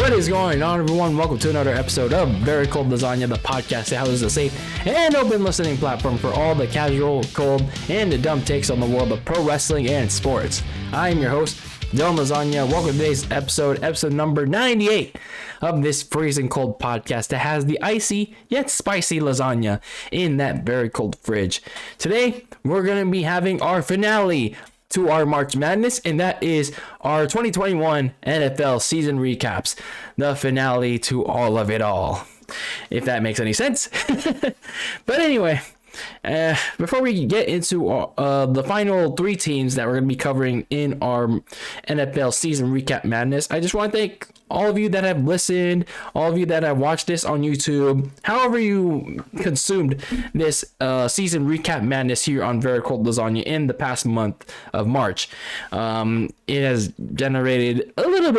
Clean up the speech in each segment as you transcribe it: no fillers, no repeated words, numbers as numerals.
What is going on, everyone? Welcome to another episode of Very Cold Lasagna, the podcast that houses a safe and open listening platform for all the casual, cold, and the dumb takes on the world of pro wrestling and sports. I am your host, DylanLasagna. Welcome to today's episode number 98 of this freezing cold podcast that has the icy yet spicy lasagna in that very cold fridge. Today, we're going to be having our finale to our March Madness, and that is our 2021 NFL season recaps, the finale to all of it all, if that makes any sense. But anyway, before we get into the final three teams that we're going to be covering in our NFL season recap madness, I just want to thank all of you that have listened, all of you that have watched this on YouTube, however you consumed this season recap madness here on Very Cold Lasagna in the past month of March. It has generated a little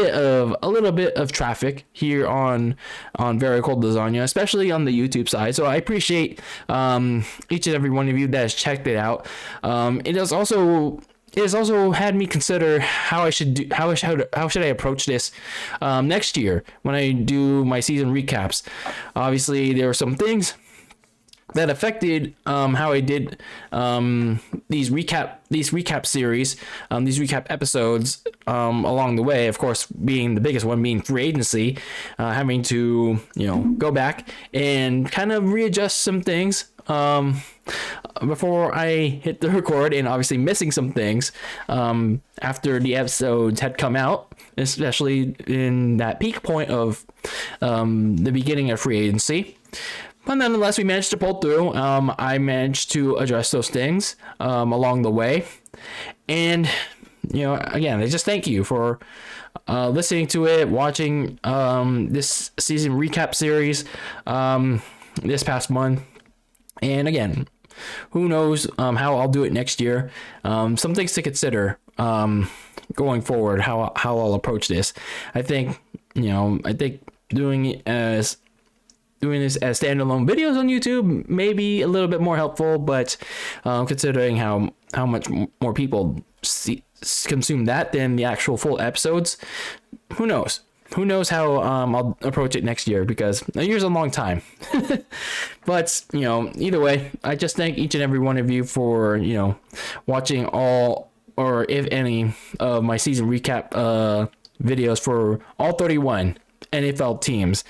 bit of traffic here on Very Cold Lasagna, especially on the YouTube side. So I appreciate each and every one of you that has checked it out. It has also had me consider how should I approach this next year when I do my season recaps. Obviously, there were some things that affected how I did these recap series, these recap episodes along the way. Of course, being the biggest one being free agency, having to go back and kind of readjust some things before I hit the record, and obviously missing some things after the episodes had come out, especially in that peak point of the beginning of free agency. But nonetheless, we managed to pull through. I managed to address those things along the way. And, again, I just thank you for listening to it, watching this season recap series this past month. And again, who knows how I'll do it next year. Some things to consider going forward, how I'll approach this. I think doing this as standalone videos on YouTube may be a little bit more helpful, but considering how much more people consume that than the actual full episodes, who knows? Who knows how I'll approach it next year, because a year's a long time. But, either way, I just thank each and every one of you for, watching all, or if any, of my season recap videos for all 31 NFL teams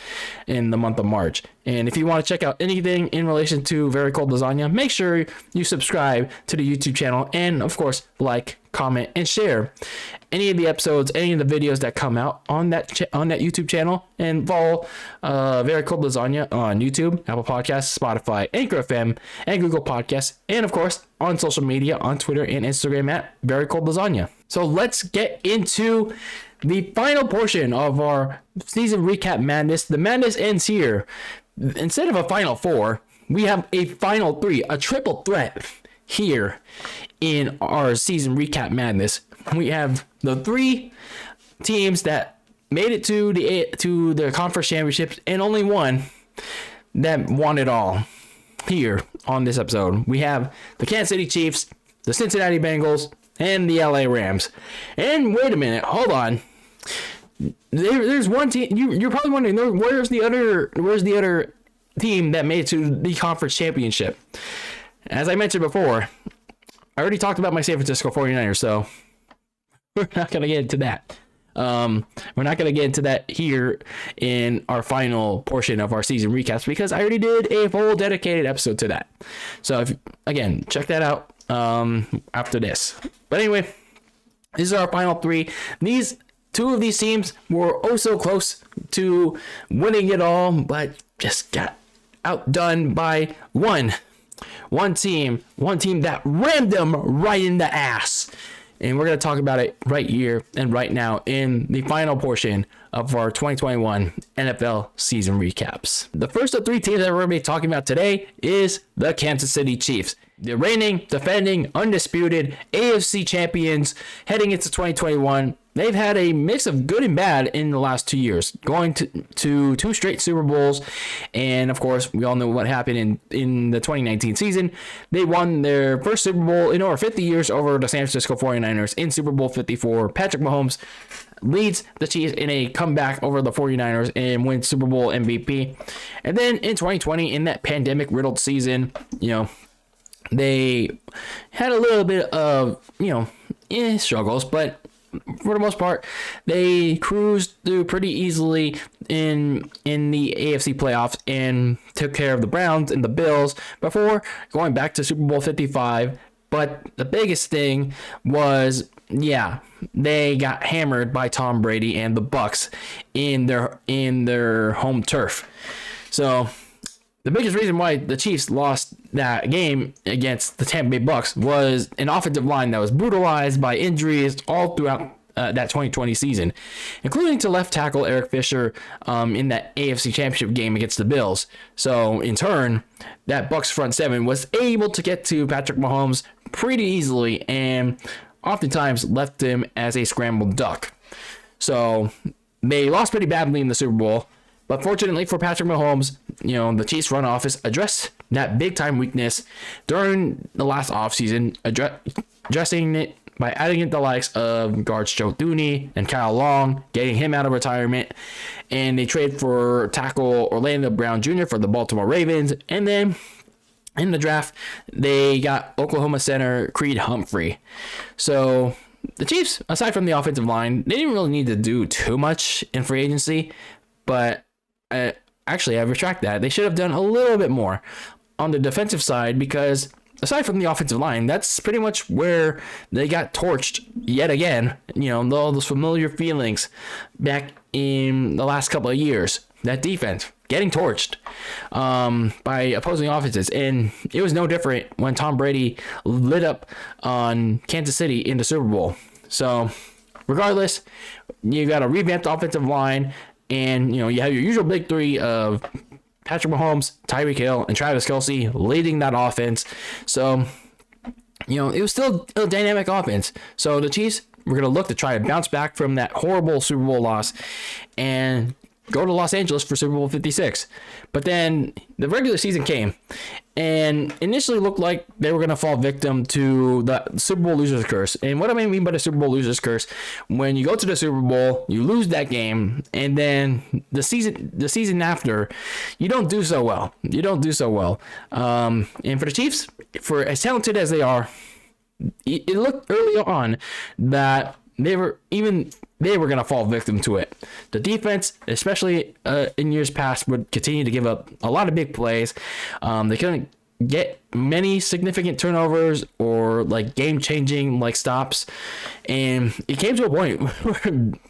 in the month of March. And if you want to check out anything in relation to Very Cold Lasagna, make sure you subscribe to the YouTube channel, and of course like, comment, and share any of the episodes, any of the videos that come out on that YouTube channel, and follow Very Cold Lasagna on YouTube, Apple Podcasts, Spotify, Anchor FM, and Google Podcasts, and of course on social media on Twitter and Instagram at Very Cold Lasagna. So let's get into the final portion of our season recap madness. The madness ends here. Instead of a final four, we have a final three, a triple threat here in our season recap madness. We have the three teams that made it to the conference championships, and only one that won it all here on this episode. We have the Kansas City Chiefs, the Cincinnati Bengals, and the LA Rams. And wait a minute, hold on. There's one team. You're probably wondering, where's the other team that made it to the conference championship? As I mentioned before, I already talked about my San Francisco 49ers, so we're not going to get into that. We're not going to get into that here in our final portion of our season recaps, because I already did a full dedicated episode to that. So again, check that out after this. But anyway, these are our final three. Two of these teams were oh so close to winning it all, but just got outdone by one team that rammed them right in the ass. And we're going to talk about it right here and right now in the final portion of our 2021 NFL season recaps. The first of three teams that we're going to be talking about today is the Kansas City Chiefs. The reigning, defending, undisputed AFC champions heading into 2021. They've had a mix of good and bad in the last 2 years, going to two straight Super Bowls. And of course, we all know what happened in the 2019 season. They won their first Super Bowl in over 50 years over the San Francisco 49ers in Super Bowl 54. Patrick Mahomes leads the Chiefs in a comeback over the 49ers and wins Super Bowl MVP. And then in 2020, in that pandemic-riddled season, they had a little bit of, struggles, but for the most part, they cruised through pretty easily in the AFC playoffs and took care of the Browns and the Bills before going back to Super Bowl 55. But the biggest thing was, they got hammered by Tom Brady and the Bucs in their home turf. So the biggest reason why the Chiefs lost that game against the Tampa Bay Bucs was an offensive line that was brutalized by injuries all throughout that 2020 season, including to left tackle Eric Fisher in that AFC Championship game against the Bills. So in turn, that Bucs front seven was able to get to Patrick Mahomes pretty easily and oftentimes left him as a scrambled duck. So they lost pretty badly in the Super Bowl. But fortunately for Patrick Mahomes, the Chiefs front office addressed that big-time weakness during the last offseason, addressing it by adding in the likes of guards Joe Thuney and Kyle Long, getting him out of retirement. And they trade for tackle Orlando Brown Jr. for the Baltimore Ravens. And then in the draft, they got Oklahoma center Creed Humphrey. So the Chiefs, aside from the offensive line, they didn't really need to do too much in free agency. But actually, I retract that. They should have done a little bit more on the defensive side because aside from the offensive line, that's pretty much where they got torched yet again. All those familiar feelings back in the last couple of years. That defense getting torched by opposing offenses. And it was no different when Tom Brady lit up on Kansas City in the Super Bowl. So regardless, you got a revamped offensive line. And, you have your usual big three of Patrick Mahomes, Tyreek Hill, and Travis Kelce leading that offense. So, it was still a dynamic offense. So the Chiefs were going to look to try to bounce back from that horrible Super Bowl loss and go to Los Angeles for Super Bowl 56. But then the regular season came and initially looked like they were going to fall victim to the Super Bowl loser's curse. And what do I mean by the Super Bowl loser's curse? When you go to the Super Bowl, you lose that game, and then the season after, you don't do so well. And for the Chiefs, for as talented as they are, it looked early on that they were going to fall victim to it. The defense, especially in years past, would continue to give up a lot of big plays. They couldn't get many significant turnovers or game-changing stops, and it came to a point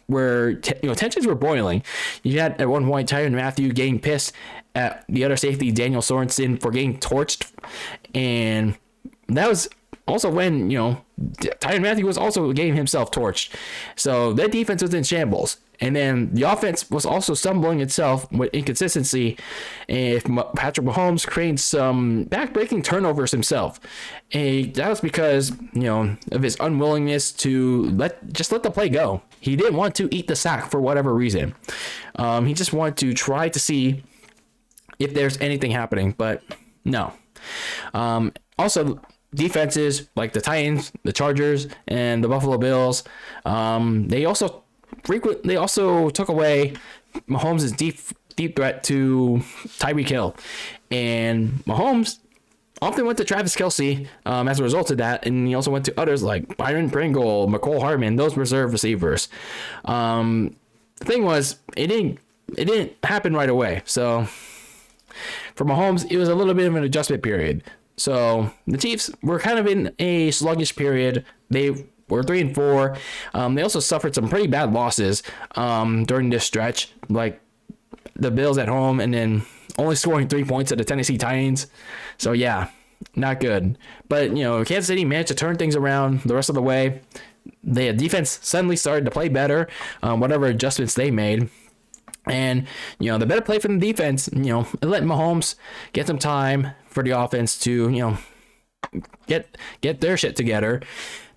where tensions were boiling. You had at one point Tyrann Mathieu getting pissed at the other safety Daniel Sorensen for getting torched, and that was also when, Tyrann Mathieu was also getting himself torched. So that defense was in shambles. And then the offense was also stumbling itself with inconsistency. If Patrick Mahomes created some back-breaking turnovers himself. And that was because, of his unwillingness to let the play go. He didn't want to eat the sack for whatever reason. He just wanted to try to see if there's anything happening, but no. Also, defenses like the Titans, the Chargers, and the Buffalo Bills, they also took away Mahomes' deep threat to Tyreek Hill, and Mahomes often went to Travis Kelce as a result of that, and he also went to others like Byron Pringle, McCole Hardman, those reserve receivers. The thing was, it didn't happen right away. So for Mahomes, it was a little bit of an adjustment period. So the Chiefs were kind of in a sluggish period. They were 3-4. They also suffered some pretty bad losses during this stretch, like the Bills at home, and then only scoring 3 points at the Tennessee Titans. So yeah, not good. But Kansas City managed to turn things around the rest of the way. The defense suddenly started to play better, whatever adjustments they made. And, the better play from the defense, it let Mahomes get some time for the offense to, get their shit together.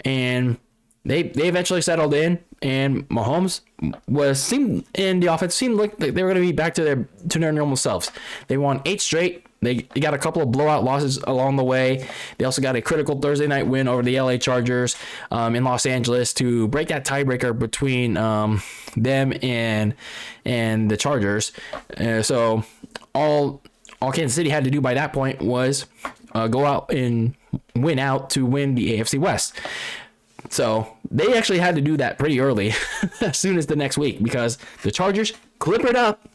And they eventually settled in, and Mahomes and the offense seemed like they were going to be back to their normal selves. They won 8 straight They got a couple of blowout losses along the way. They also got a critical Thursday night win over the LA Chargers in Los Angeles to break that tiebreaker between them and the Chargers. So all Kansas City had to do by that point was go out and win out to win the AFC West. So they actually had to do that pretty early, as soon as the next week, because the Chargers clippered up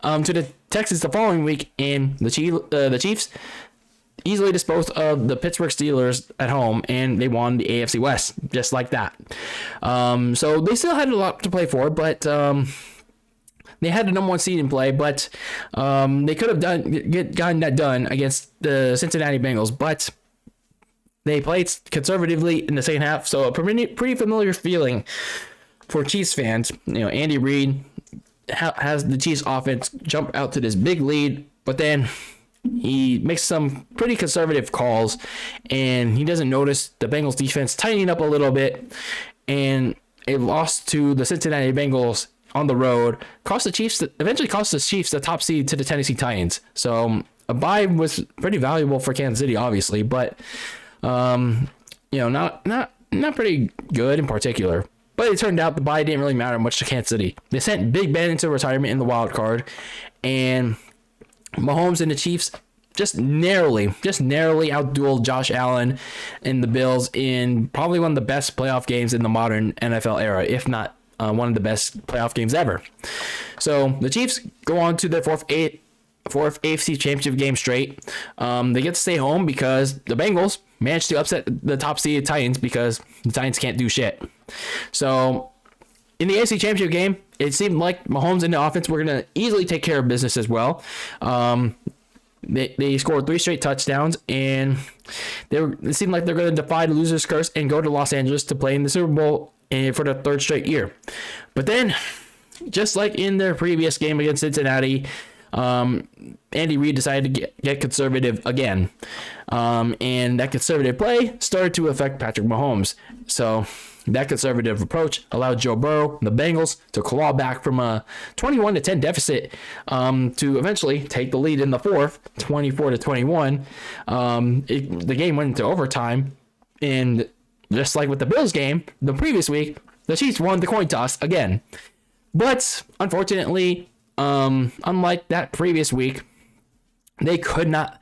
to the Texans the following week, and the Chiefs easily disposed of the Pittsburgh Steelers at home, and they won the AFC West just like that. So they still had a lot to play for, but they had the number one seed in play, but they could have gotten that done against the Cincinnati Bengals, but they played conservatively in the second half, so a pretty familiar feeling for Chiefs fans. Andy Reid has the Chiefs offense jump out to this big lead, but then he makes some pretty conservative calls, and he doesn't notice the Bengals defense tightening up a little bit, and a loss to the Cincinnati Bengals on the road eventually cost the Chiefs the top seed to the Tennessee Titans. So a bye was pretty valuable for Kansas City, obviously, but not pretty good in particular. But it turned out the bye didn't really matter much to Kansas City. They sent Big Ben into retirement in the wild card, and Mahomes and the Chiefs just narrowly outdueled Josh Allen and the Bills in probably one of the best playoff games in the modern NFL era, if not one of the best playoff games ever. So the Chiefs go on to their fourth AFC Championship game straight. They get to stay home because the Bengals managed to upset the top seeded Titans, because the Titans can't do shit. So in the AFC Championship game, it seemed like Mahomes and the offense were going to easily take care of business as well. They scored 3 straight touchdowns, and it seemed like they're going to defy the loser's curse and go to Los Angeles to play in the Super Bowl for the 3rd straight year. But then, just like in their previous game against Cincinnati, Andy Reid decided to get conservative again. And that conservative play started to affect Patrick Mahomes. So that conservative approach allowed Joe Burrow, the Bengals, to claw back from a 21-10 deficit to eventually take the lead in the fourth, 24-21. The game went into overtime, and just like with the Bills game the previous week, the Chiefs won the coin toss again. But unfortunately, unlike that previous week, they could not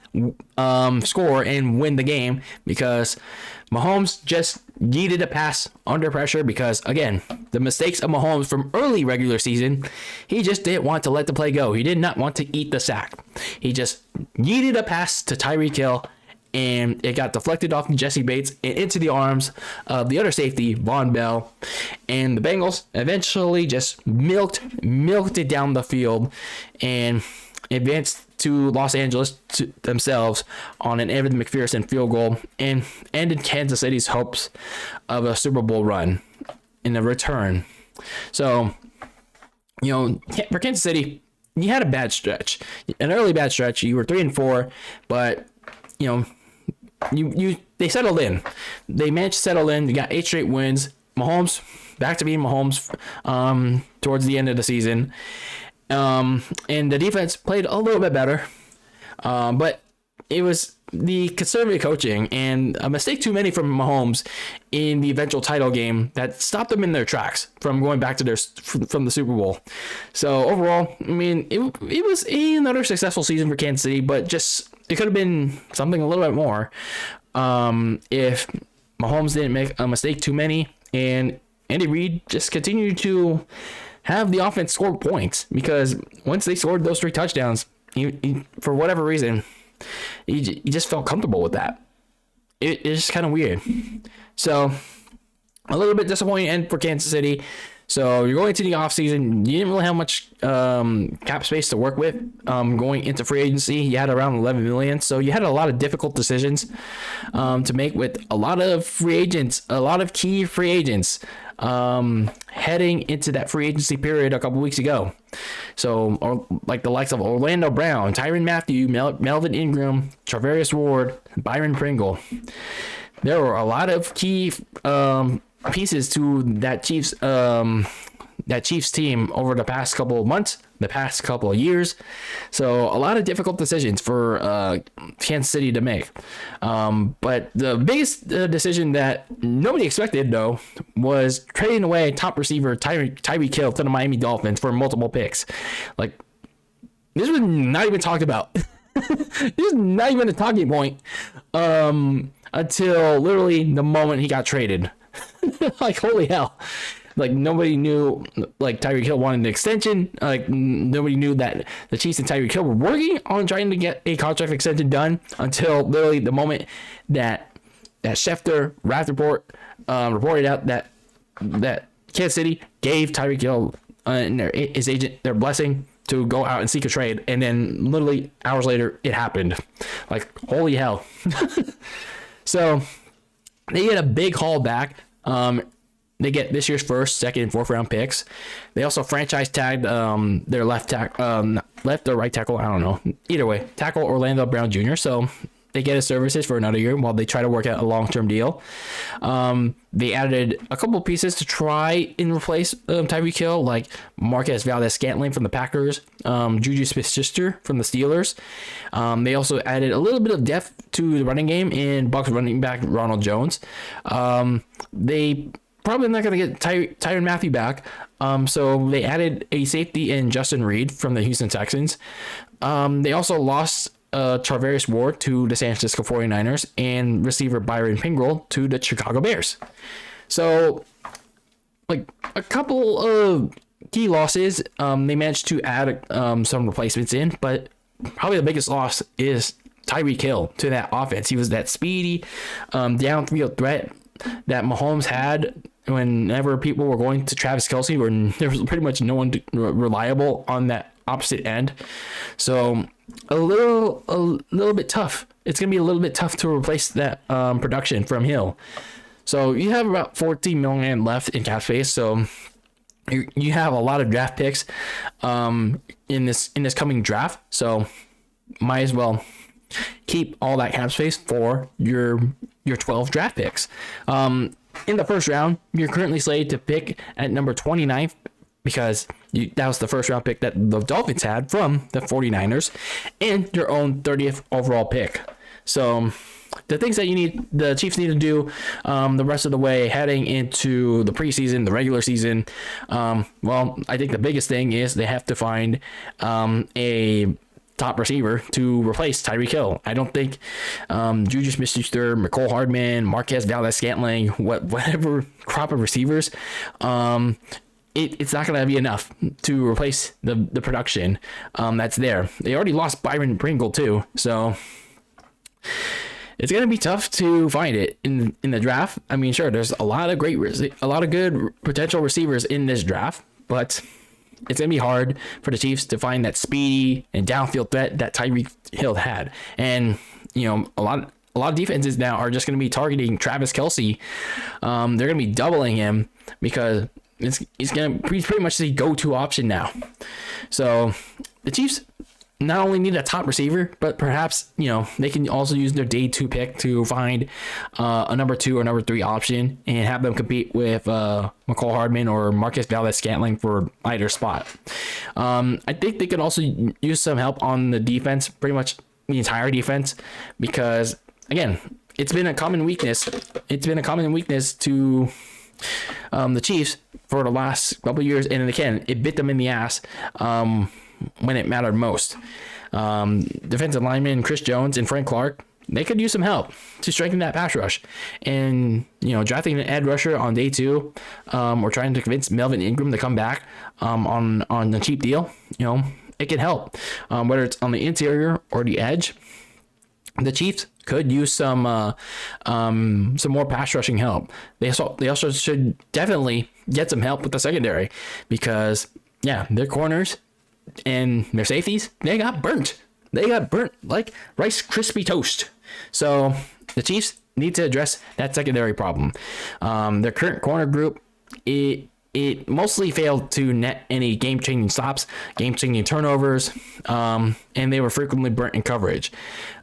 score and win the game because Mahomes just yeeted a pass under pressure because, again, the mistakes of Mahomes from early regular season, he just didn't want to let the play go. He did not want to eat the sack. He just yeeted a pass to Tyreek Hill, and it got deflected off Jesse Bates and into the arms of the other safety, Von Bell. And the Bengals eventually just milked it down the field and advanced to Los Angeles themselves on an Evan McPherson field goal and ended Kansas City's hopes of a Super Bowl run in a return. So, for Kansas City, you had a bad stretch, an early bad stretch. You were 3-4, but they settled in. They managed to settle in. You got 8 straight wins. Mahomes back to being Mahomes towards the end of the season. And the defense played a little bit better, but it was the conservative coaching and a mistake too many from Mahomes in the eventual title game that stopped them in their tracks from going back to from the Super Bowl. So overall, I mean, it was another successful season for Kansas City, but just it could have been something a little bit more if Mahomes didn't make a mistake too many and Andy Reid just continued to have the offense score points, because once they scored those 3 touchdowns, he for whatever reason, he just felt comfortable with that. It's just kind of weird. So a little bit disappointing end for Kansas City. So you're going into the offseason. You didn't really have much cap space to work with going into free agency. You had around $11 million. So you had a lot of difficult decisions to make with a lot of free agents, a lot of key free agents heading into that free agency period a couple weeks ago. So like the likes of Orlando Brown, Tyrann Mathieu, Melvin Ingram, Travarius Ward, Byron Pringle. There were a lot of key pieces to that Chiefs team over the past couple of months, the past couple of years. So a lot of difficult decisions for Kansas City to make. But the biggest decision that nobody expected, though, was trading away top receiver Tyreek Hill to the Miami Dolphins for multiple picks. Like, this was not even talked about. This is not even a talking point until literally the moment he got traded. Like, holy hell. Like, nobody knew, like, Tyreek Hill wanted an extension. Like, nobody knew that the Chiefs and Tyreek Hill were working on trying to get a contract extension done until literally the moment that Schefter, Rappaport, reported out that Kansas City gave Tyreek Hill and his agent their blessing to go out and seek a trade. And then literally hours later, it happened. Like, holy hell. So they get a big haul back. They get this year's first, second, and fourth round picks. They also franchise tagged their left or right tackle. I don't know. Either way, tackle Orlando Brown Jr. So they get his services for another year while they try to work out a long-term deal. They added a couple pieces to try and replace Tyreek Hill, like Marquez Valdes-Scantling from the Packers, Juju Smith-Schuster from the Steelers. They also added a little bit of depth to the running game in Bucs running back Ronald Jones. They probably not going to get Tyrann Mathieu back. So they added a safety in Justin Reed from the Houston Texans. They also lost Charvarius Ward to the San Francisco 49ers and receiver Byron Pringle to the Chicago Bears. So, like, a couple of key losses. They managed to add some replacements in, but probably the biggest loss is Tyreek Hill to that offense. He was that speedy downfield threat that Mahomes had whenever people were going to Travis Kelce, where there was pretty much no one reliable on that opposite end. So a little bit tough. It's going to be a little bit tough to replace that production from Hill. So you have about $14 million left in cap space. So you have a lot of draft picks in this coming draft. So might as well keep all that cap space for your 12 draft picks. In the first round, you're currently slated to pick at number 29 because that was the first round pick that the Dolphins had from the 49ers, and your own 30th overall pick. So the things that the Chiefs need to do the rest of the way heading into the preseason, the regular season, well, I think the biggest thing is they have to find a top receiver to replace Tyreek Hill. I don't think Juju Smith-Schuster, McCole Hardman, Marquez Valdes-Scantling, whatever crop of receivers, it's not going to be enough to replace the production that's there. They already lost Byron Pringle too, so it's going to be tough to find it in the draft. I mean, sure, there's a lot of good potential receivers in this draft, but it's going to be hard for the Chiefs to find that speedy and downfield threat that Tyreek Hill had. And, you know, a lot of defenses now are just going to be targeting Travis Kelce. They're going to be doubling him because he's going to be pretty much the go-to option now. So the Chiefs not only need a top receiver, but perhaps, you know, they can also use their day 2 pick to find a number 2 or number 3 option and have them compete with McCole Hardman or Marquez Valdes-Scantling for either spot. I think they could also use some help on the defense, pretty much the entire defense, because again, it's been a common weakness. It's been a common weakness to the Chiefs for the last couple of years, and again, it bit them in the ass when it mattered most. Defensive linemen Chris Jones and Frank Clark, they could use some help to strengthen that pass rush. And, you know, drafting an edge rusher on day 2 or trying to convince Melvin Ingram to come back on a cheap deal, you know, it can help. Whether it's on the interior or the edge, the Chiefs could use some more pass rushing help. They also should definitely get some help with the secondary because, yeah, their corners and their safeties, they got burnt like Rice Krispie toast. So the Chiefs need to address that secondary problem. Their current corner group, it mostly failed to net any game-changing stops, game-changing turnovers, and they were frequently burnt in coverage.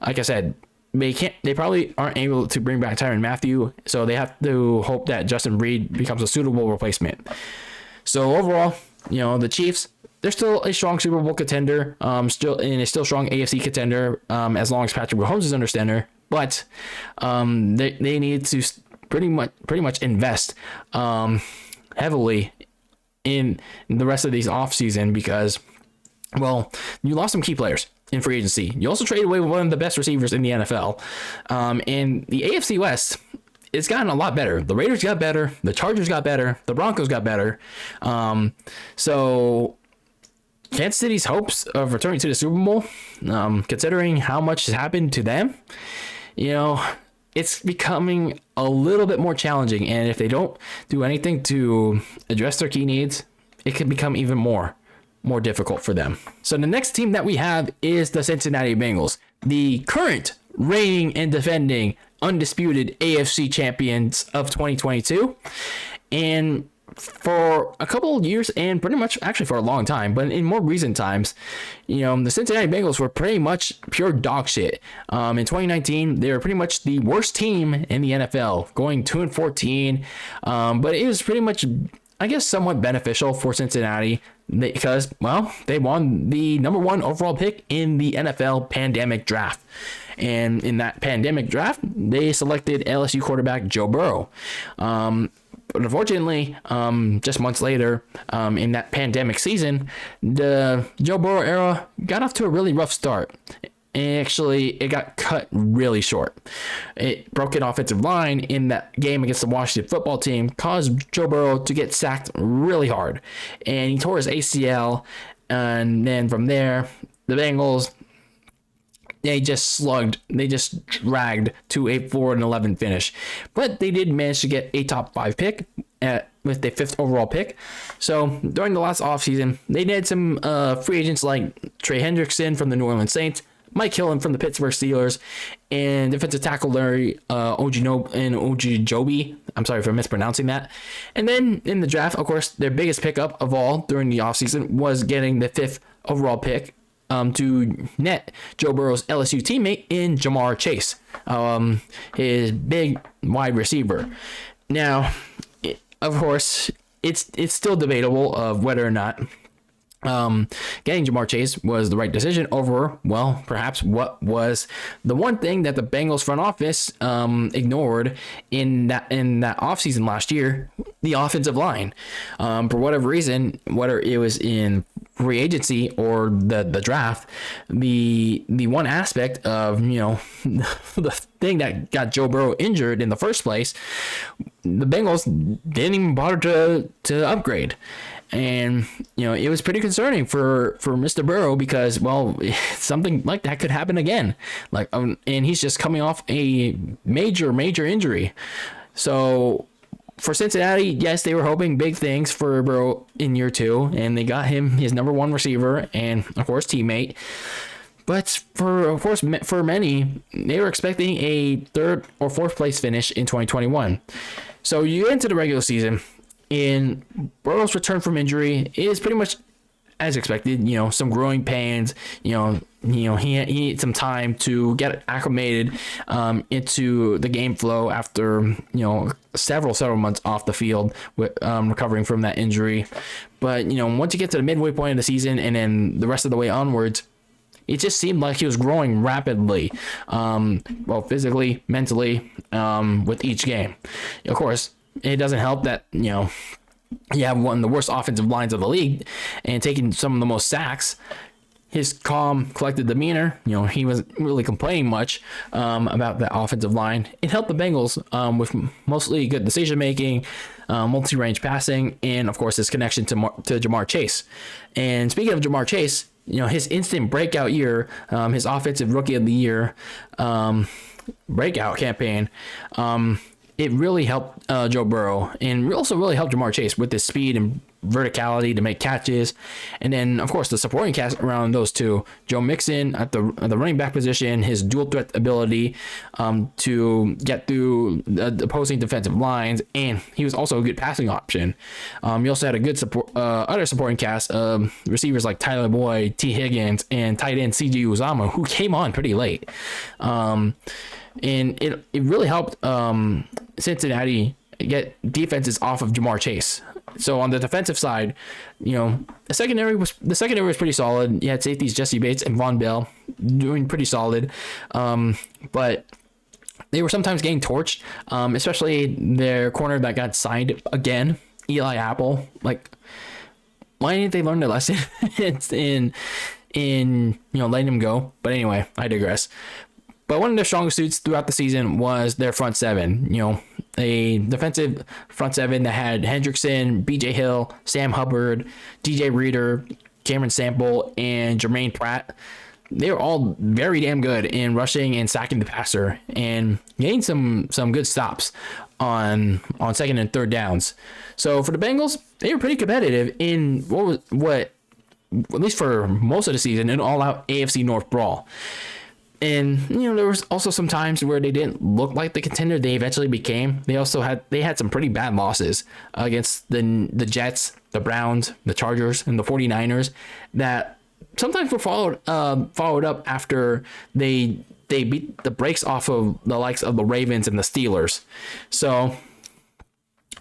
Like I said, they probably aren't able to bring back Tyrann Mathieu, so they have to hope that Justin Reed becomes a suitable replacement. So overall, you know, the Chiefs, they're still a strong Super Bowl contender, still a strong AFC contender, as long as Patrick Mahomes is under center. But they need to pretty much invest heavily in the rest of these offseason because, well, you lost some key players in free agency. You also traded away one of the best receivers in the NFL. And the AFC West, it's gotten a lot better. The Raiders got better. The Chargers got better. The Broncos got better. So Kansas City's hopes of returning to the Super Bowl, considering how much has happened to them, it's becoming a little bit more challenging. And if they don't do anything to address their key needs, it can become even more difficult for them. So the next team that we have is the Cincinnati Bengals, the current reigning and defending undisputed AFC champions of 2022. And for a couple of years, and pretty much actually for a long time, but in more recent times, the Cincinnati Bengals were pretty much pure dog shit. In 2019, they were pretty much the worst team in the NFL, going 2-14. But it was pretty much, I guess, somewhat beneficial for Cincinnati because, well, they won the number 1 overall pick in the NFL pandemic draft. And in that pandemic draft, they selected LSU quarterback Joe Burrow. But unfortunately, just months later, in that pandemic season, the Joe Burrow era got off to a really rough start. Actually, it got cut really short. It broke an offensive line in that game against the Washington football team, caused Joe Burrow to get sacked really hard. And he tore his ACL. And then from there, the Bengals, they just dragged to a 4-11 finish. But they did manage to get a top 5 pick with the 5th overall pick. So during the last offseason, they did some free agents like Trey Hendrickson from the New Orleans Saints, Mike Hilton from the Pittsburgh Steelers, and defensive tackle Larry Ogunjobi. I'm sorry for mispronouncing that. And then in the draft, of course, their biggest pickup of all during the offseason was getting the 5th overall pick to net Joe Burrow's LSU teammate in Jamar Chase, his big wide receiver. Now, of course, it's still debatable of whether or not getting Jamar Chase was the right decision over, well, perhaps what was the one thing that the Bengals front office ignored in that offseason last year, the offensive line. For whatever reason, whether it was in free agency or the draft, the one aspect of the thing that got Joe Burrow injured in the first place, the Bengals didn't even bother to upgrade. And it was pretty concerning for Mr. Burrow because, well, something like that could happen again. And he's just coming off a major injury. So for Cincinnati, yes, they were hoping big things for Burrow in year 2, and they got him his number 1 receiver and, of course, teammate. But for many, they were expecting a 3rd or 4th place finish in 2021. So you get into the regular season, and Burrow's return from injury is pretty much as expected. Some growing pains. He needed some time to get acclimated into the game flow after several months off the field with recovering from that injury. But once you get to the midway point of the season and then the rest of the way onwards, it just seemed like he was growing rapidly, physically, mentally, with each game. Of course, it doesn't help that, you have one of the worst offensive lines of the league and taking some of the most sacks. His calm, collected demeanor, he wasn't really complaining much about that offensive line. It helped the Bengals with mostly good decision-making, multi-range passing, and, of course, his connection to Jamar Chase. And speaking of Jamar Chase, his instant breakout year, his offensive rookie of the year breakout campaign, it really helped Joe Burrow, and also really helped Jamar Chase with his speed and verticality to make catches. And then, of course, the supporting cast around those two, Joe Mixon at the running back position, his dual threat ability to get through the opposing defensive lines, and he was also a good passing option. He also had a good other supporting cast of receivers like Tyler Boyd, T. Higgins, and tight end C.J. Uzomah, who came on pretty late. And it really helped Cincinnati get defenses off of Jamar Chase. So on the defensive side, the secondary was pretty solid. You had safeties Jesse Bates and Von Bell doing pretty solid, but they were sometimes getting torched, especially their corner that got signed again, Eli Apple. Like, why didn't they learn their lesson in letting him go? But anyway, I digress. But one of their strongest suits throughout the season was their front seven. A defensive front seven that had Hendrickson, BJ Hill, Sam Hubbard, DJ Reader, Cameron Sample, and Jermaine Pratt. They were all very damn good in rushing and sacking the passer and getting some good stops on second and third downs. So for the Bengals, they were pretty competitive in what at least for most of the season, an all-out AFC North brawl. And there was also some times where they didn't look like the contender they eventually became. They had some pretty bad losses against the Jets, the Browns, the Chargers, and the 49ers that sometimes were followed up after they beat the brakes off of the likes of the Ravens and the Steelers. So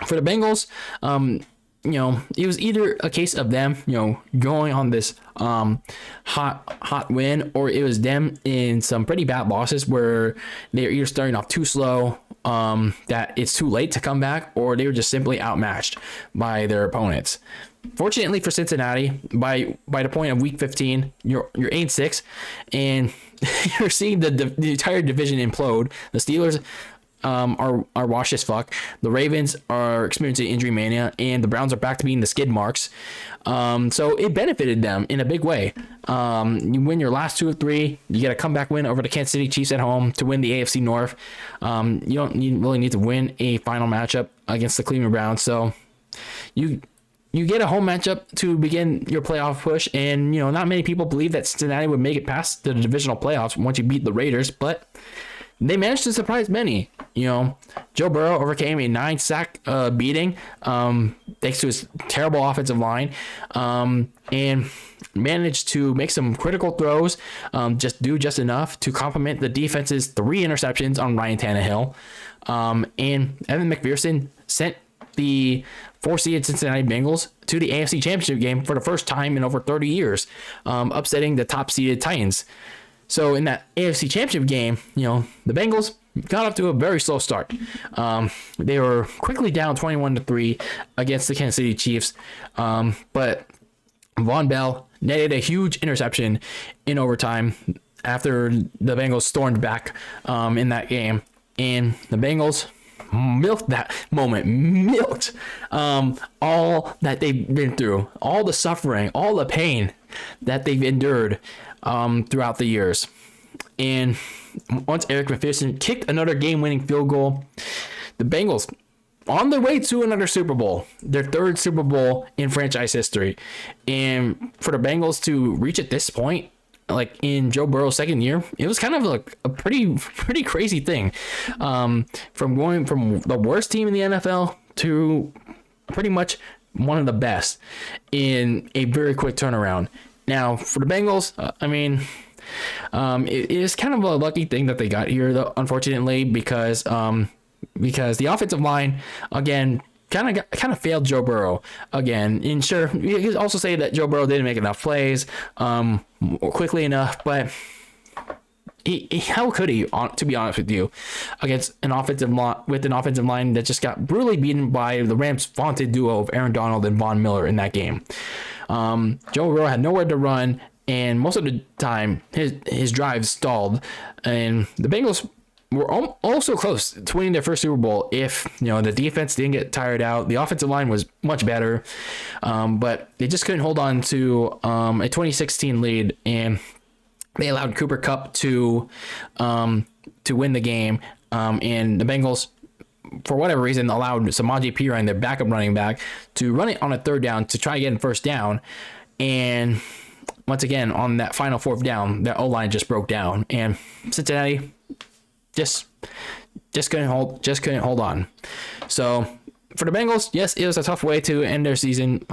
for the Bengals, it was either a case of them, going on this hot win, or it was them in some pretty bad losses where they're either starting off too slow, that it's too late to come back, or they were just simply outmatched by their opponents. Fortunately for Cincinnati, by the point of week 15, you're 8-6, and you're seeing the entire division implode. The Steelers are washed as fuck. The Ravens are experiencing injury mania, and the Browns are back to being the skid marks. So it benefited them in a big way. You win your last 2 of 3. You get a comeback win over the Kansas City Chiefs at home to win the AFC North. You don't really need to win a final matchup against the Cleveland Browns. So you get a home matchup to begin your playoff push, and not many people believe that Cincinnati would make it past the divisional playoffs once you beat the Raiders, but they managed to surprise many. Joe Burrow overcame a 9-sack beating thanks to his terrible offensive line, and managed to make some critical throws, just enough to complement the defense's 3 interceptions on Ryan Tannehill. And Evan McPherson sent the 4-seeded Cincinnati Bengals to the AFC Championship game for the first time in over 30 years, upsetting the top-seeded Titans. So in that AFC Championship game, the Bengals got off to a very slow start. They were quickly down 21-3 against the Kansas City Chiefs, but Von Bell netted a huge interception in overtime after the Bengals stormed back in that game, and the Bengals milked that moment, all that they've been through, all the suffering, all the pain that they've endured throughout the years. And once Eric McPherson kicked another game-winning field goal, the Bengals on their way to another Super Bowl, their 3rd Super Bowl in franchise history. And for the Bengals to reach at this point, like in Joe Burrow's 2nd year, it was kind of like a pretty crazy thing, from going from the worst team in the NFL to pretty much one of the best in a very quick turnaround. Now for the Bengals, it is kind of a lucky thing that they got here, though, unfortunately, because the offensive line again kind of failed Joe Burrow again. And sure, you can also say that Joe Burrow didn't make enough plays quickly enough, but how could he, to be honest with you, against an offensive line that just got brutally beaten by the Rams' vaunted duo of Aaron Donald and Von Miller in that game. Joe Burrow had nowhere to run, and most of the time his drives stalled, and the Bengals were also close to winning their first Super Bowl if the defense didn't get tired out. The offensive line was much better, but they just couldn't hold on to a 2016 lead, and they allowed Cooper Kupp to win the game, and the Bengals, for whatever reason, allowed Samaje Perine, their backup running back, to run it on a 3rd down to try to get in 1st down. And once again, on that final 4th down, that O-line just broke down, and Cincinnati just couldn't hold on. So for the Bengals, yes, it was a tough way to end their season.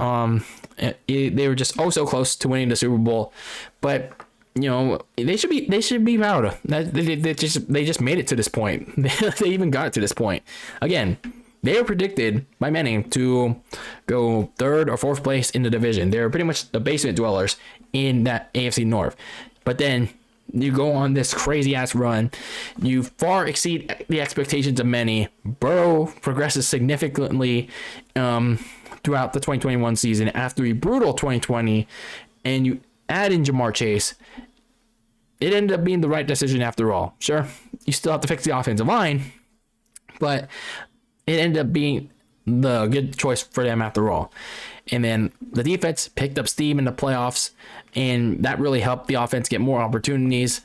They were just so close to winning the Super Bowl, but they should be proud. They just made it to this point. They even got it to this point. Again, they are predicted by many to go third or fourth place in the division. They're pretty much the basement dwellers in that AFC North. But then you go on this crazy ass run. You far exceed the expectations of many. Burrow progresses significantly throughout the 2021 season after a brutal 2020, and you add in Jamar Chase. It ended up being the right decision after all. Sure, you still have to fix the offensive line, but it ended up being the good choice for them after all. And then the defense picked up steam in the playoffs, and that really helped the offense get more opportunities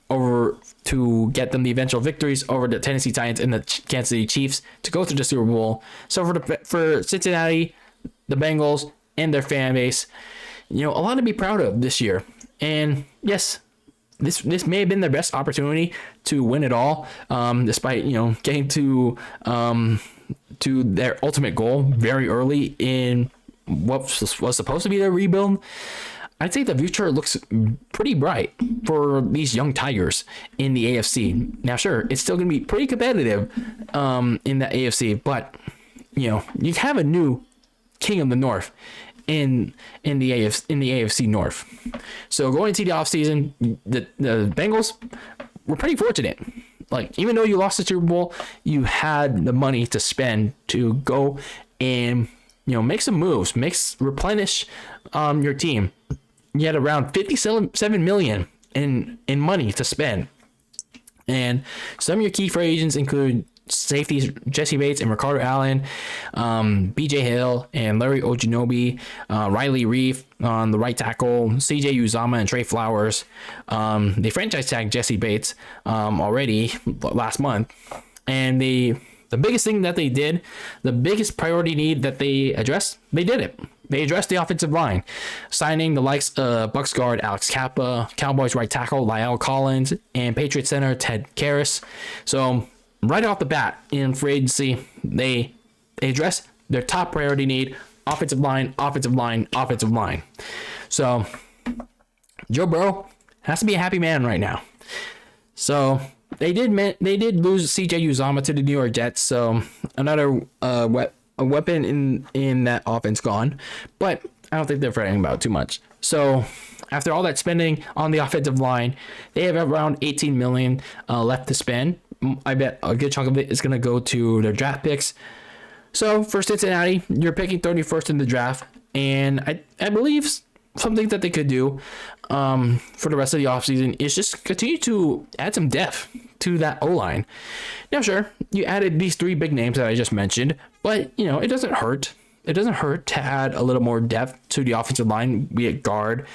over to get them the eventual victories over the Tennessee Titans and the Kansas City Chiefs to go to the Super Bowl. So for Cincinnati, the Bengals, and their fan base, a lot to be proud of this year. And yes, this may have been their best opportunity to win it all, despite getting to their ultimate goal very early in what was supposed to be their rebuild. I'd say the future looks pretty bright for these young Tigers in the AFC. Now, sure, it's still going to be pretty competitive in the AFC, but you have a new king of the North in the AFC North. So going into the offseason, the Bengals were pretty fortunate. Like, even though you lost the Super Bowl, you had the money to spend to go and make some moves, replenish your team. You had around $57 million in money to spend, and some of your key free agents include safeties Jesse Bates and Ricardo Allen, BJ Hill and Larry Ogunjobi, Riley Reef on the right tackle, CJ Uzama and Trey Flowers. They franchise tagged Jesse Bates already last month, and the biggest thing that they did, the biggest priority need that they addressed, they did it. They addressed the offensive line, signing the likes of Bucs guard Alex Kappa, Cowboys right tackle La'el Collins, and Patriots center Ted Karras. So right off the bat in free agency, they address their top priority need: offensive line, offensive line, offensive line. So Joe Burrow has to be a happy man right now. So they did lose CJ Uzama to the New York Jets, so another weapon in that offense gone. But I don't think they're fretting about it too much. So after all that spending on the offensive line, they have around $18 million left to spend. I bet a good chunk of it is going to go to their draft picks. So for Cincinnati, you're picking 31st in the draft, and I believe something that they could do for the rest of the offseason is just continue to add some depth to that O-line. Now, sure, you added these three big names that I just mentioned, but it doesn't hurt. It doesn't hurt to add a little more depth to the offensive line, be it guard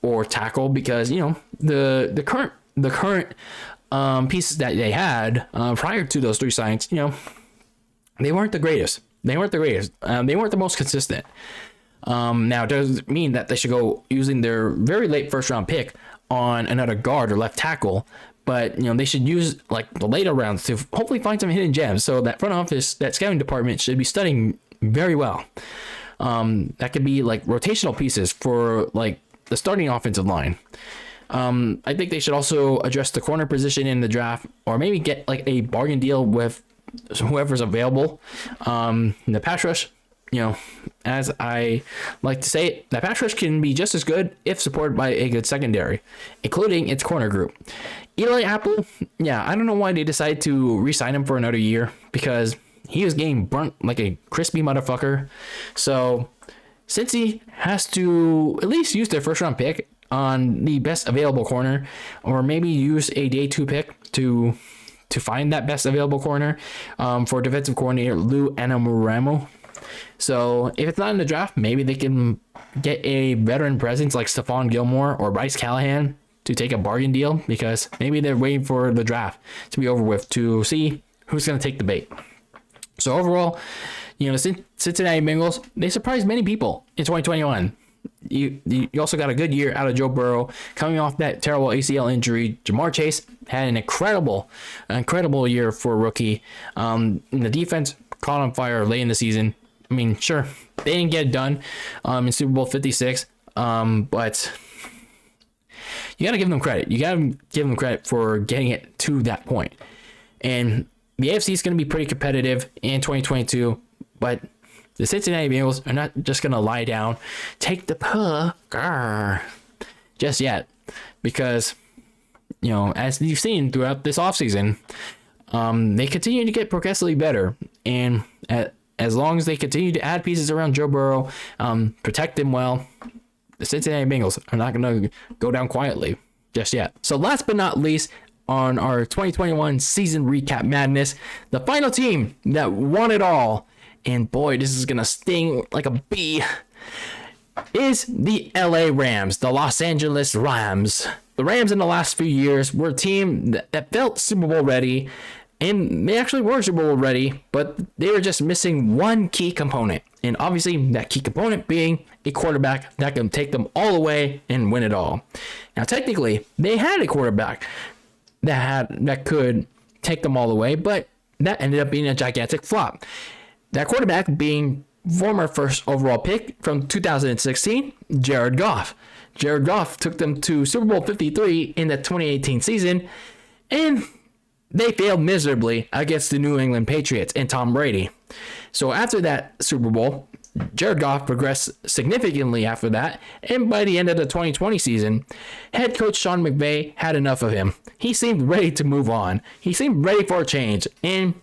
or tackle, because the current pieces that they had prior to those three signings, they weren't the greatest. They weren't the most consistent. Now, it doesn't mean that they should go using their very late first round pick on another guard or left tackle, but they should use like the later rounds to hopefully find some hidden gems. So that front office, that scouting department should be studying very well. That could be like rotational pieces for like the starting offensive line. I think they should also address the corner position in the draft, or maybe get like a bargain deal with whoever's available. The pass rush, as I like to say, that pass rush can be just as good if supported by a good secondary, including its corner group. Eli Apple, I don't know why they decided to re-sign him for another year, because he was getting burnt like a crispy motherfucker. So Cincy has to at least use their first round pick on the best available corner, or maybe use a day 2 pick to find that best available corner for defensive coordinator Lou Anamuramou. So if it's not in the draft, maybe they can get a veteran presence like Stephon Gilmore or Bryce Callahan to take a bargain deal, because maybe they're waiting for the draft to be over with to see who's going to take the bait. So overall, Cincinnati Bengals, they surprised many people in 2021. You also got a good year out of Joe Burrow coming off that terrible ACL injury. Jamar Chase had an incredible year for a rookie. The defense caught on fire late in the season. I mean, sure, they didn't get it done in Super Bowl 56, but you got to give them credit. You got to give them credit for getting it to that point. And the AFC is going to be pretty competitive in 2022, but the Cincinnati Bengals are not just going to lie down, take the puck just yet, because, as you've seen throughout this offseason, they continue to get progressively better, and as long as they continue to add pieces around Joe Burrow, protect him well, the Cincinnati Bengals are not going to go down quietly just yet. So last but not least, on our 2021 season recap madness, the final team that won it all, and boy, this is going to sting like a bee, is the LA Rams, the Los Angeles Rams. The Rams in the last few years were a team that felt Super Bowl ready, and they actually were Super Bowl ready, but they were just missing one key component. And obviously, that key component being a quarterback that can take them all the way and win it all. Now, technically, they had a quarterback that could take them all the way, but that ended up being a gigantic flop. That quarterback being former first overall pick from 2016, Jared Goff. Jared Goff took them to Super Bowl 53 in the 2018 season, and they failed miserably against the New England Patriots and Tom Brady. So after that Super Bowl, Jared Goff progressed significantly after that, and by the end of the 2020 season, head coach Sean McVay had enough of him. He seemed ready to move on. He seemed ready for a change, and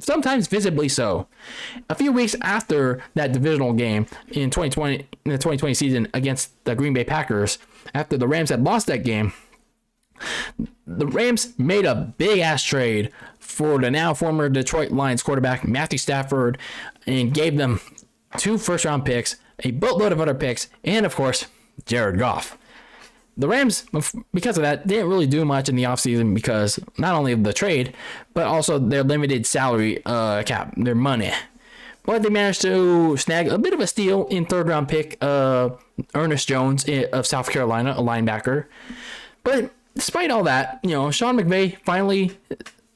sometimes visibly so. A few weeks after that divisional game in the 2020 season against the Green Bay Packers, after the Rams had lost that game, the Rams made a big-ass trade for the now former Detroit Lions quarterback Matthew Stafford and gave them 2 first-round picks, a boatload of other picks, and, of course, Jared Goff. The Rams, because of that, didn't really do much in the offseason because not only of the trade, but also their limited salary cap, their money. But they managed to snag a bit of a steal in third-round pick Ernest Jones of South Carolina, a linebacker. But despite all that, Sean McVay finally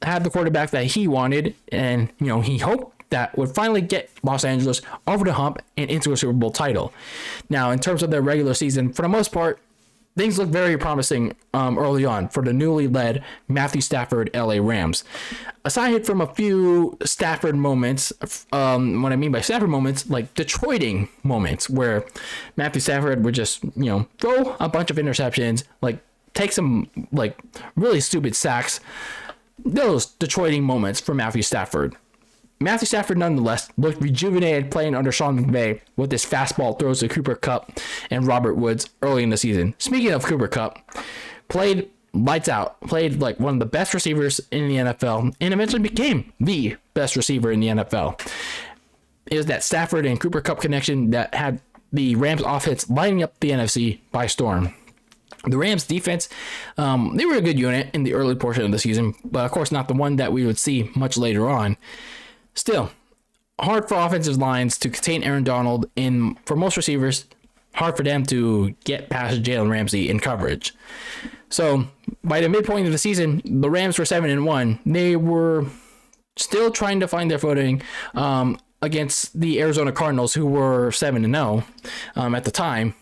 had the quarterback that he wanted, and, he hoped that would finally get Los Angeles over the hump and into a Super Bowl title. Now, in terms of their regular season, for the most part, things look very promising early on for the newly led Matthew Stafford LA Rams. Aside from a few Stafford moments, what I mean by Stafford moments, like Detroiting moments, where Matthew Stafford would just, throw a bunch of interceptions, take some, really stupid sacks. Those Detroiting moments for Matthew Stafford. Matthew Stafford, nonetheless, looked rejuvenated playing under Sean McVay with his fastball throws to Cooper Kupp and Robert Woods early in the season. Speaking of Cooper Kupp, played lights out, played like one of the best receivers in the NFL, and eventually became the best receiver in the NFL. It was that Stafford and Cooper Kupp connection that had the Rams offense lighting up the NFC by storm. The Rams defense, they were a good unit in the early portion of the season, but of course not the one that we would see much later on. Still, hard for offensive lines to contain Aaron Donald, and for most receivers, hard for them to get past Jalen Ramsey in coverage. So, by the midpoint of the season, the Rams were 7-1. They were still trying to find their footing against the Arizona Cardinals, who were 7-0 at the time.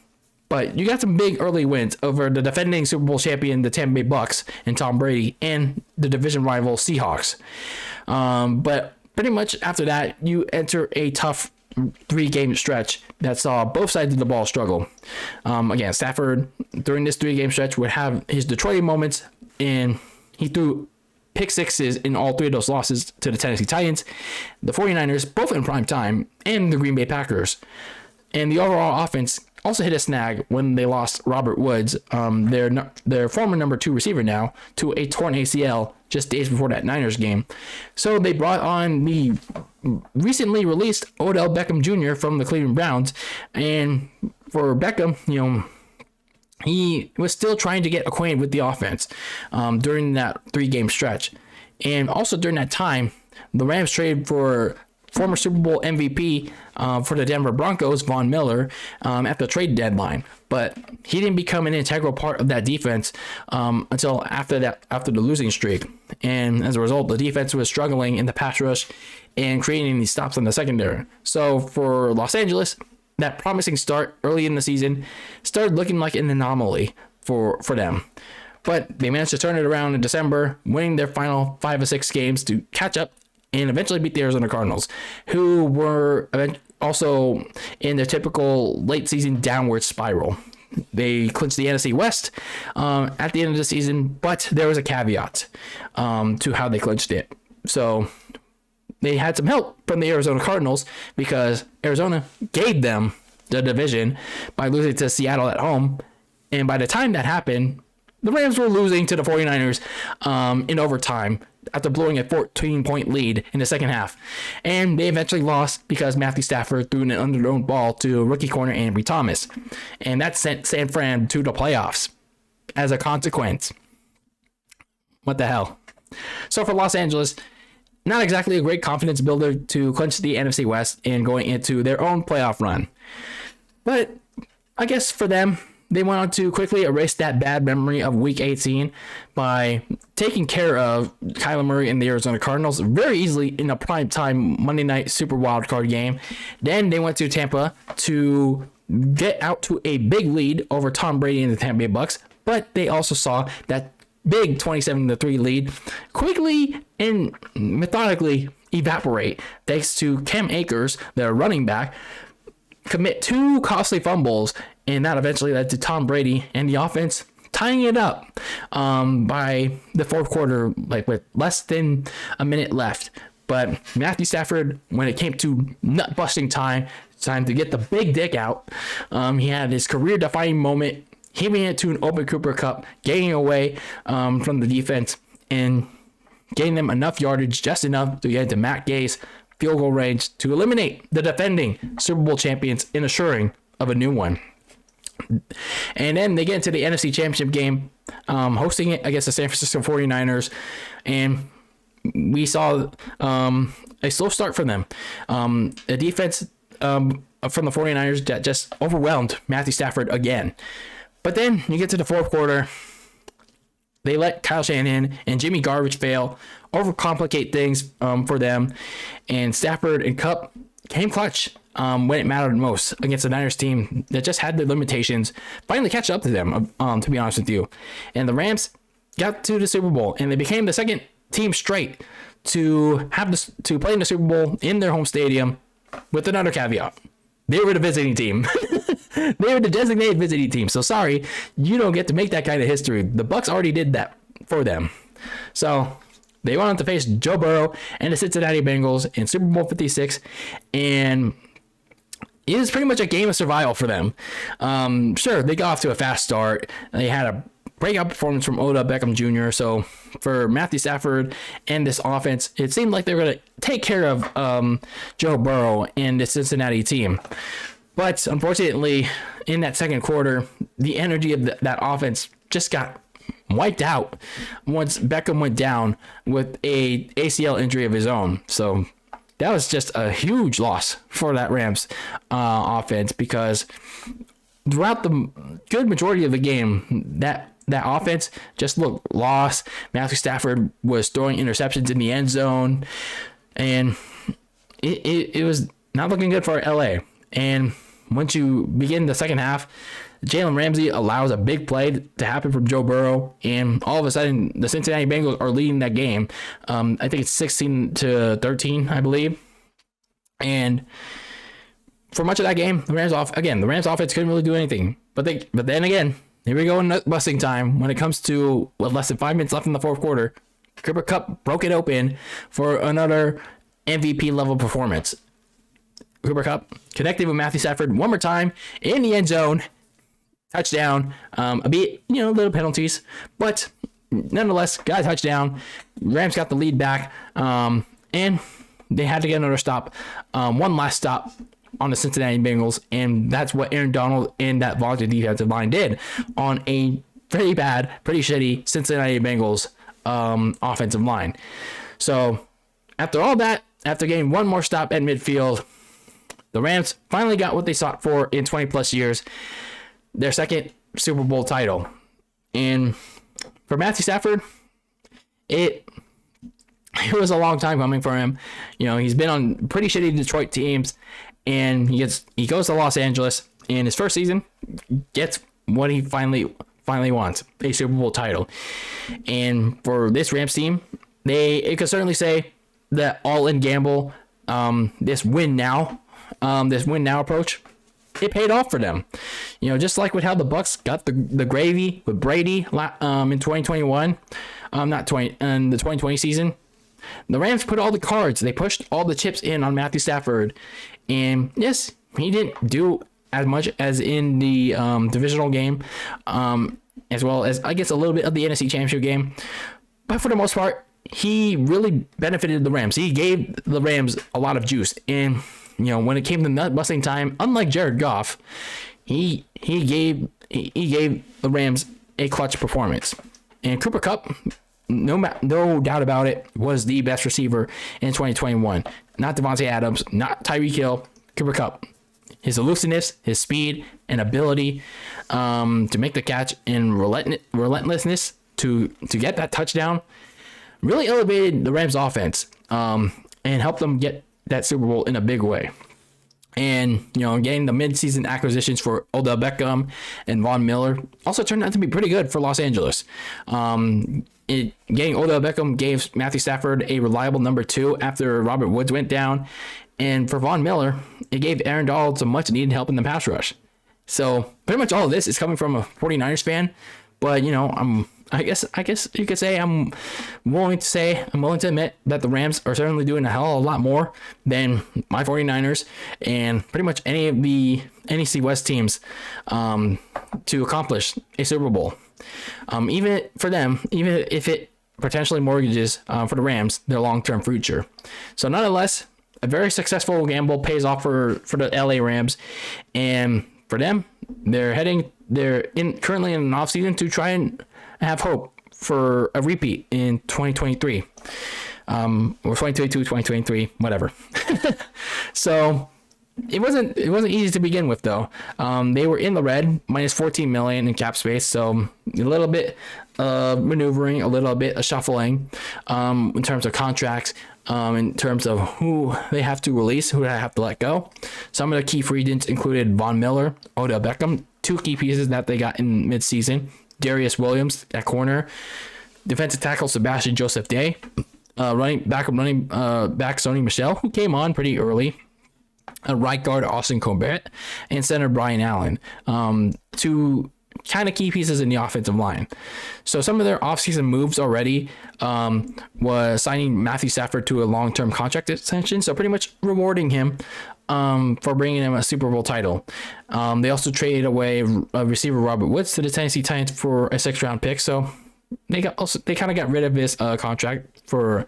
But you got some big early wins over the defending Super Bowl champion, the Tampa Bay Bucks, and Tom Brady, and the division rival Seahawks. But pretty much after that, you enter a tough 3-game stretch that saw both sides of the ball struggle. Again, Stafford, during this 3-game stretch, would have his Detroit moments, and he threw pick sixes in all 3 of those losses to the Tennessee Titans, the 49ers, both in prime time, and the Green Bay Packers. And the overall offense also hit a snag when they lost Robert Woods, their former number 2 receiver now, to a torn ACL just days before that Niners game. So they brought on the recently released Odell Beckham Jr. from the Cleveland Browns. And for Beckham, he was still trying to get acquainted with the offense during that 3-game stretch. And also during that time, the Rams traded for former Super Bowl MVP for the Denver Broncos, Von Miller, at the trade deadline. But he didn't become an integral part of that defense until after the losing streak. And as a result, the defense was struggling in the pass rush and creating these stops on the secondary. So for Los Angeles, that promising start early in the season started looking like an anomaly for them. But they managed to turn it around in December, winning their final 5 of 6 games to catch up and eventually beat the Arizona Cardinals, who were also in their typical late season downward spiral. They clinched the NFC West at the end of the season, but there was a caveat to how they clinched it. So they had some help from the Arizona Cardinals because Arizona gave them the division by losing to Seattle at home. And by the time that happened, the Rams were losing to the 49ers in overtime after blowing a 14-point lead in the second half. And they eventually lost because Matthew Stafford threw an underthrown ball to rookie corner Ambry Thomas. And that sent San Fran to the playoffs as a consequence. What the hell? So for Los Angeles, not exactly a great confidence builder to clinch the NFC West and going into their own playoff run. But I guess for them, they went on to quickly erase that bad memory of Week 18 by taking care of Kyler Murray and the Arizona Cardinals very easily in a primetime Monday night Super Wildcard game. Then they went to Tampa to get out to a big lead over Tom Brady and the Tampa Bay Bucks, but they also saw that big 27-3 lead quickly and methodically evaporate thanks to Cam Akers, their running back, commit 2 costly fumbles, and that eventually led to Tom Brady and the offense tying it up by the fourth quarter, like with less than a minute left. But Matthew Stafford, when it came to nut busting time to get the big dick out, he had his career-defining moment, hitting it to an open Cooper Kupp, getting away from the defense and getting them enough yardage, just enough to get into Matt Gay's field goal range to eliminate the defending Super Bowl champions and assuring of a new one. And then they get into the NFC Championship game, hosting it against the San Francisco 49ers, and we saw a slow start for them. The defense from the 49ers that just overwhelmed Matthew Stafford again. But then you get to the fourth quarter, they let Kyle Shanahan and Jimmy Garbage fail, overcomplicate things for them, and Stafford and Kupp came clutch when it mattered most against the Niners team that just had their limitations finally catch up to them, to be honest with you. And the Rams got to the Super Bowl, and they became the second team straight to play in the Super Bowl in their home stadium, with another caveat. They were the visiting team. They were the designated visiting team. So sorry, you don't get to make that kind of history. The Bucs already did that for them. So they went on to face Joe Burrow and the Cincinnati Bengals in Super Bowl 56, and it was pretty much a game of survival for them. Sure, they got off to a fast start. They had a breakout performance from Odell Beckham Jr. So for Matthew Stafford and this offense, it seemed like they were going to take care of Joe Burrow and the Cincinnati team. But unfortunately, in that second quarter, the energy of that offense just got wiped out once Beckham went down with a ACL injury of his own. So that was just a huge loss for that Rams offense, because throughout the good majority of the game, that offense just looked lost. Matthew Stafford was throwing interceptions in the end zone, and it was not looking good for LA. And once you begin the second half, Jalen Ramsey allows a big play to happen from Joe Burrow, and all of a sudden the Cincinnati Bengals are leading that game. I think it's 16-13, I believe. And for much of that game, the Rams offense couldn't really do anything. But then again, here we go in nut busting time. When it comes to less than 5 minutes left in the fourth quarter, Cooper Kupp broke it open for another MVP level performance. Cooper Kupp connected with Matthew Stafford one more time in the end zone. Touchdown, albeit, little penalties, but nonetheless, got a touchdown. Rams got the lead back, and they had to get another stop, one last stop on the Cincinnati Bengals, and that's what Aaron Donald and that vaunted defensive line did on a pretty bad, pretty shitty Cincinnati Bengals offensive line. So after all that, after getting one more stop at midfield, the Rams finally got what they sought for in 20 plus years, their second Super Bowl title. And for Matthew Stafford, it was a long time coming for him. He's been on pretty shitty Detroit teams, and he goes to Los Angeles in his first season, gets what he finally wants, a Super Bowl title. And for this Rams team, it could certainly say that all-in gamble, this win now approach, it paid off for them. Just like with how the Bucks got the gravy with Brady in 2021, in the 2020 season. The Rams put all the cards. They pushed all the chips in on Matthew Stafford, and yes, he didn't do as much as in the divisional game, as well as I guess a little bit of the NFC Championship game, but for the most part, he really benefited the Rams. He gave the Rams a lot of juice, and when it came to nut busting time, unlike Jared Goff, he gave the Rams a clutch performance. And Cooper Kupp, no doubt about it, was the best receiver in 2021. Not Devontae Adams, not Tyreek Hill, Cooper Kupp. His elusiveness, his speed, and ability to make the catch, and relentlessness to get that touchdown really elevated the Rams offense and helped them get that Super Bowl in a big way. And, getting the midseason acquisitions for Odell Beckham and Von Miller also turned out to be pretty good for Los Angeles. Getting Odell Beckham gave Matthew Stafford a reliable number 2 after Robert Woods went down. And for Von Miller, it gave Aaron Donald some much needed help in the pass rush. So pretty much all of this is coming from a 49ers fan. But, I guess you could say I'm willing to admit that the Rams are certainly doing a hell of a lot more than my 49ers and pretty much any of the NFC West teams to accomplish a Super Bowl. Even for them, even if it potentially mortgages for the Rams their long-term future. So nonetheless, a very successful gamble pays off for the LA Rams, and for them, they're currently in an offseason to try and have hope for a repeat in 2023, or 2022, 2023, whatever. So it wasn't easy to begin with, though. They were in the red, minus $14 million in cap space, so a little bit maneuvering, a little bit of shuffling in terms of contracts, in terms of who they have to release, who they have to let go. Some of the key free agents included Von Miller, Odell Beckham, 2 key pieces that they got in midseason, Darius Williams at corner, defensive tackle Sebastian Joseph Day, running back Sony Michel, who came on pretty early, right guard Austin Corbett, and center Brian Allen. 2 kind of key pieces in the offensive line. So some of their offseason moves already was signing Matthew Stafford to a long-term contract extension, so pretty much rewarding him for bringing him a Super Bowl title. They also traded away receiver Robert Woods to the Tennessee Titans for a 6th-round pick, so they kind of got rid of his contract for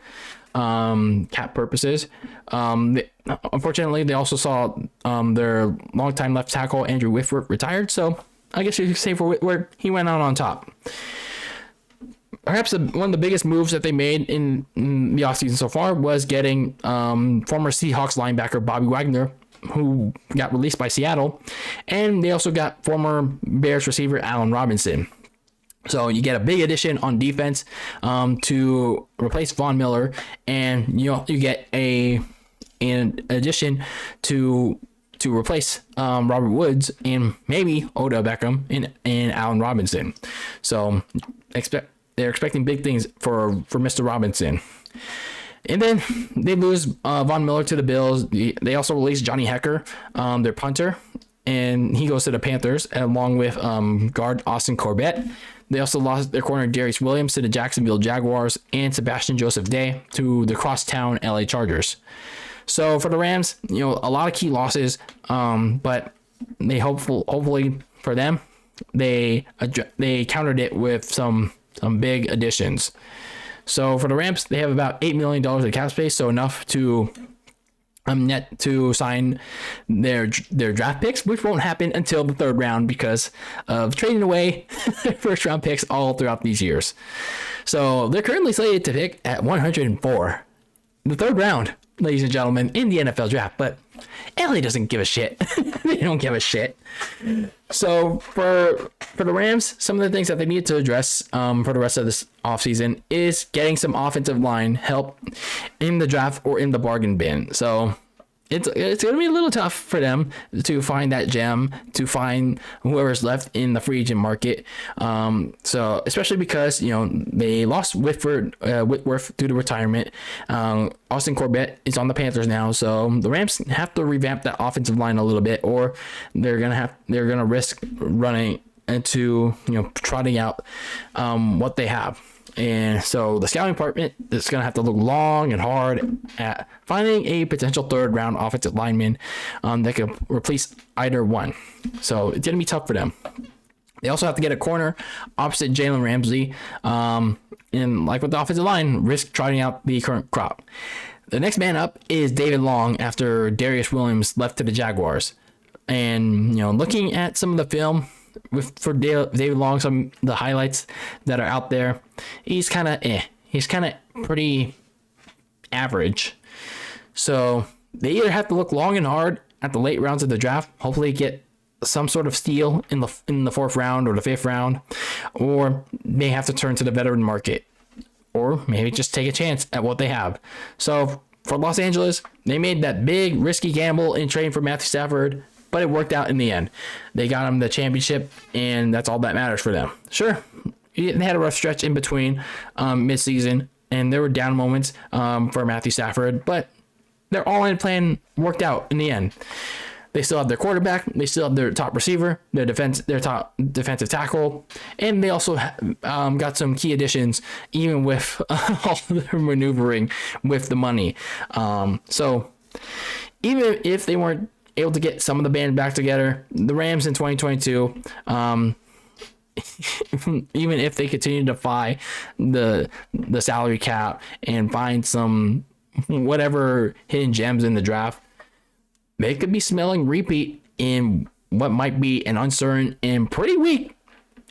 cap purposes. Unfortunately, they also saw their longtime left tackle Andrew Whitworth retired, so I guess you could say for Whitworth, he went out on top. Perhaps one of the biggest moves that they made in the offseason so far was getting former Seahawks linebacker Bobby Wagner, who got released by Seattle, and they also got former Bears receiver Allen Robinson. So you get a big addition on defense to replace Von Miller, and you get an addition to replace Robert Woods and maybe Odell Beckham and Allen Robinson. So they're expecting big things for Mr. Robinson. And then they lose Von Miller to the Bills. They also release Johnny Hecker, their punter, and he goes to the Panthers along with guard Austin Corbett. They also lost their corner Darius Williams to the Jacksonville Jaguars and Sebastian Joseph Day to the crosstown LA Chargers. So for the Rams, a lot of key losses, but they hopefully for them, they countered it with some big additions. So for the Rams, they have about $8 million in cap space, so enough to net to sign their draft picks, which won't happen until the 3rd round because of trading away their 1st round picks all throughout these years. So they're currently slated to pick at 104, the 3rd round, ladies and gentlemen, in the NFL draft. But LA doesn't give a shit. They don't give a shit. So for the Rams, some of the things that they need to address for the rest of this offseason is getting some offensive line help in the draft or in the bargain bin. So it's going to be a little tough for them to find that gem, to find whoever's left in the free agent market. So especially because, they lost Whitworth due to retirement. Austin Corbett is on the Panthers now, so the Rams have to revamp that offensive line a little bit, or they're gonna risk running into trotting out what they have. And so the scouting department is going to have to look long and hard at finding a potential third round offensive lineman that could replace either one. So it's going to be tough for them. They also have to get a corner opposite Jalen Ramsey. And like with the offensive line, risk trotting out the current crop. The next man up is David Long after Darius Williams left to the Jaguars. And, looking at some of the film for David Long, some of the highlights that are out there, he's kind of He's kind of pretty average. So they either have to look long and hard at the late rounds of the draft, hopefully get some sort of steal in the fourth round or the fifth round, or they have to turn to the veteran market, or maybe just take a chance at what they have. So for Los Angeles, they made that big risky gamble in trading for Matthew Stafford, but it worked out in the end. They got him the championship, and that's all that matters for them. Sure, they had a rough stretch in between midseason, and there were down moments for Matthew Stafford, but their all-in plan worked out in the end. They still have their quarterback, they still have their top receiver, their top defensive tackle, and they also got some key additions, even with all their maneuvering with the money. So even if they weren't able to get some of the band back together, the Rams in 2022, even if they continue to defy the salary cap and find some whatever hidden gems in the draft, they could be smelling repeat in what might be an uncertain and pretty weak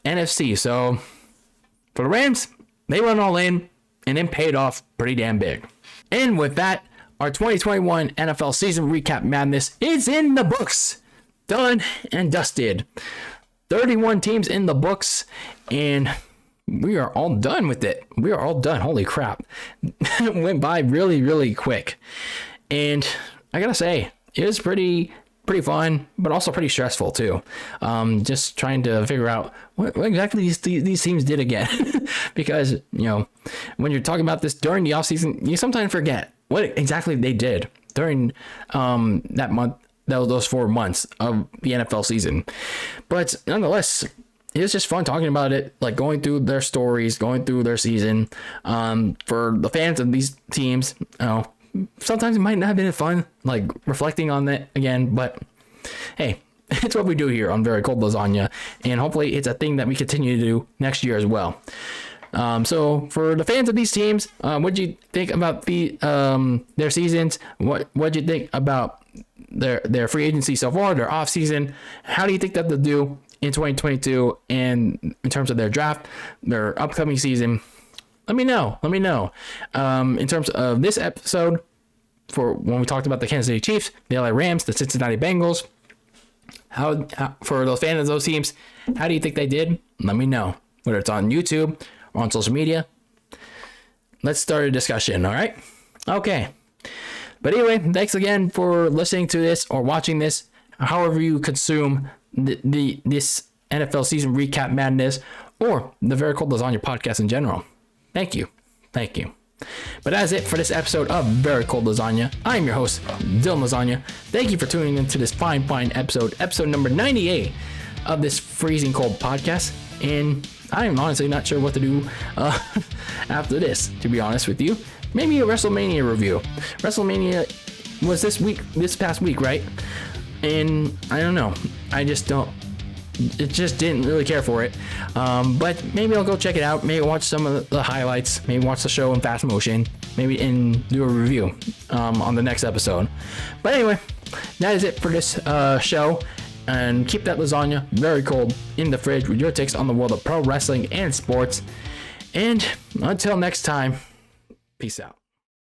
NFC. So for the Rams, they went all in and then paid off pretty damn big. And with that, our 2021 NFL season recap madness is in the books. Done and dusted. 31 teams in the books, and we are all done with it. We are all done. Holy crap. It went by really, really quick. And I gotta say, it was pretty fun, but also pretty stressful too. Just trying to figure out what exactly these teams did again. Because, when you're talking about this during the offseason, you sometimes forget what exactly they did during that month, those 4 months of the NFL season. But nonetheless, it was just fun talking about it, like going through their stories, going through their season. For the fans of these teams, sometimes it might not have been fun, like reflecting on that again, but hey, it's what we do here on Very Cold Lasagna, and hopefully it's a thing that we continue to do next year as well. So for the fans of these teams, what do you think about their seasons? What do you think about their free agency so far, their off season? How do you think that they'll do in 2022 and in terms of their draft, their upcoming season? Let me know. In terms of this episode, for when we talked about the Kansas City Chiefs, the LA Rams, the Cincinnati Bengals, how for those fans of those teams, how do you think they did? Let me know, whether it's on YouTube or on social media. Let's start a discussion, all right? Okay. But anyway, thanks again for listening to this or watching this, however you consume this NFL season recap madness or the Very Cold Lasagna podcast in general. Thank you. But that's it for this episode of Very Cold Lasagna. I'm your host, DylanLasagna. Thank you for tuning into this fine episode number 98 of this freezing cold podcast. And I'm honestly not sure what to do after this, to be honest with you. Maybe a WrestleMania review. WrestleMania was this past week, right? And I don't know. It just didn't really care for it. But maybe I'll go check it out. Maybe watch some of the highlights. Maybe watch the show in fast motion. Maybe and do a review on the next episode. But anyway, that is it for this show. And keep that lasagna very cold in the fridge with your takes on the world of pro wrestling and sports. And until next time, peace out.